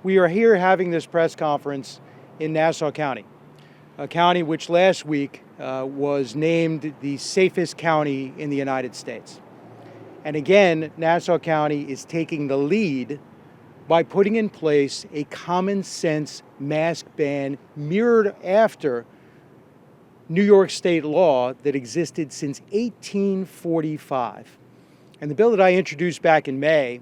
We are here having this press conference in Nassau County, a county which last week was named the safest county in the United States. And again, Nassau County is taking the lead by putting in place a common sense mask ban mirrored after New York state law that existed since 1845. And the bill that I introduced back in May,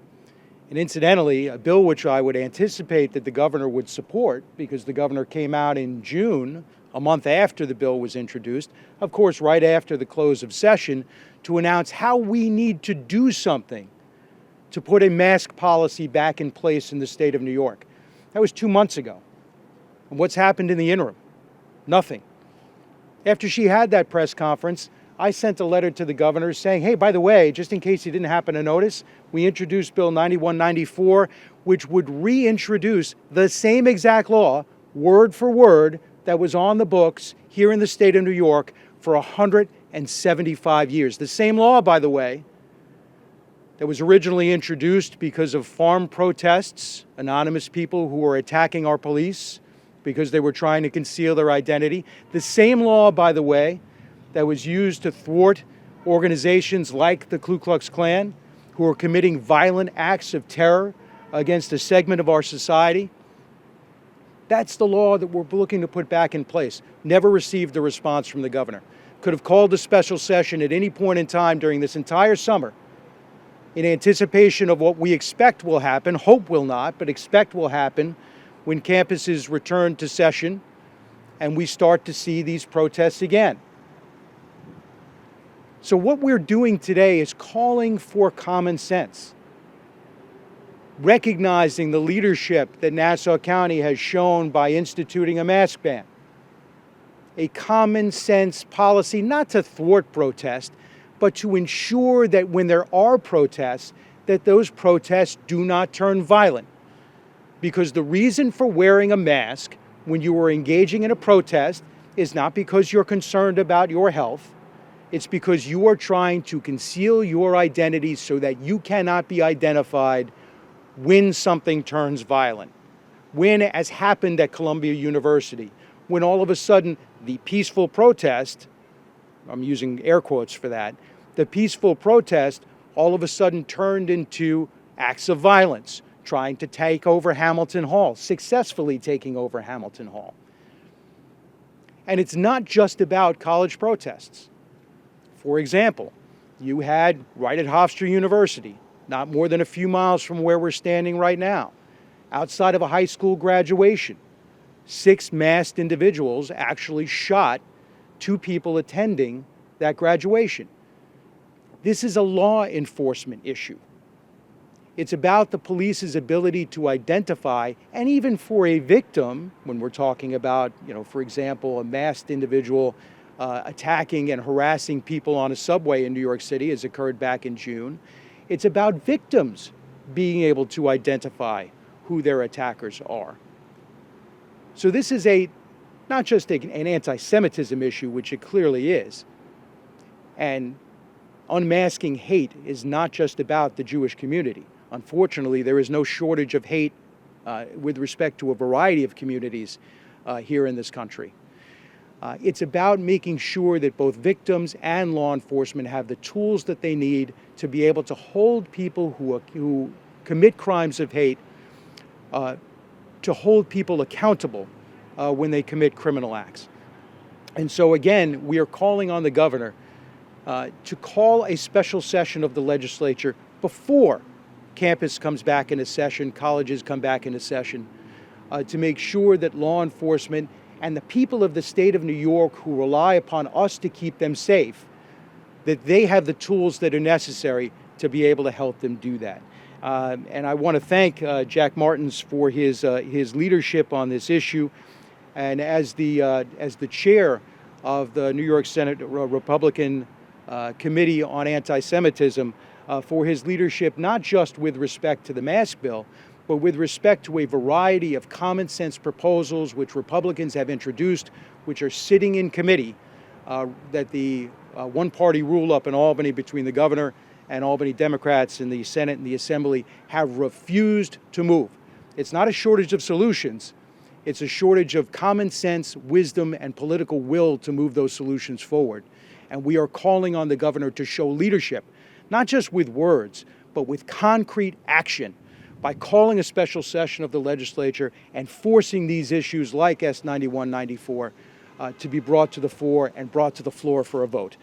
and incidentally, a bill which I would anticipate that the governor would support because the governor came out in June, a month after the bill was introduced, of course, right after the close of session, to announce how we need to do something to put a mask policy back in place in the state of New York. That was 2 months ago. And what's happened in the interim? Nothing. After she had that press conference, I sent a letter to the governor saying, hey, by the way, just in case you didn't happen to notice, we introduced Bill 9194, which would reintroduce the same exact law, word for word, that was on the books here in the state of New York for 175 years. The same law, by the way, that was originally introduced because of farm protests, anonymous people who were attacking our police because they were trying to conceal their identity. The same law, by the way, that was used to thwart organizations like the Ku Klux Klan, who are committing violent acts of terror against a segment of our society. That's the law that we're looking to put back in place. Never received a response from the governor. Could have called a special session at any point in time during this entire summer in anticipation of what we expect will happen, hope will not, but expect will happen when campuses return to session and we start to see these protests again. So what we're doing today is calling for common sense, recognizing the leadership that Nassau County has shown by instituting a mask ban, a common sense policy not to thwart protest, but to ensure that when there are protests, that those protests do not turn violent. Because the reason for wearing a mask when you are engaging in a protest is not because you're concerned about your health. It's because you are trying to conceal your identity so that you cannot be identified when something turns violent. When, as happened at Columbia University, when all of a sudden the peaceful protest, I'm using air quotes for that, the peaceful protest all of a sudden turned into acts of violence, trying to take over Hamilton Hall, successfully taking over Hamilton Hall. And it's not just about college protests. For example, you had right at Hofstra University, not more than a few miles from where we're standing right now, outside of a high school graduation, 6 masked individuals actually shot 2 people attending that graduation. This is a law enforcement issue. It's about the police's ability to identify, and even for a victim, when we're talking about, for example, a masked individual attacking and harassing people on a subway in New York City, as occurred back in June, it's about victims being able to identify who their attackers are. So this is not just an anti-Semitism issue, which it clearly is. And unmasking hate is not just about the Jewish community. Unfortunately, there is no shortage of hate with respect to a variety of communities here in this country. It's about making sure that both victims and law enforcement have the tools that they need to be able to hold people who commit crimes of hate, to hold people accountable when they commit criminal acts. And so again, we are calling on the governor to call a special session of the legislature before campus comes back into session, colleges come back into session, to make sure that law enforcement and the people of the state of New York who rely upon us to keep them safe, that they have the tools that are necessary to be able to help them do that. And I want to thank Jack Martins for his leadership on this issue, and as the chair of the New York Senate Republican Committee on Anti-Semitism, for his leadership, not just with respect to the mask bill, but with respect to a variety of common sense proposals which Republicans have introduced, which are sitting in committee, that the one-party rule up in Albany between the governor and Albany Democrats in the Senate and the Assembly have refused to move. It's not a shortage of solutions. It's a shortage of common sense, wisdom, and political will to move those solutions forward. And we are calling on the governor to show leadership, not just with words, but with concrete action, by calling a special session of the legislature and forcing these issues like S9194 to be brought to the fore and brought to the floor for a vote.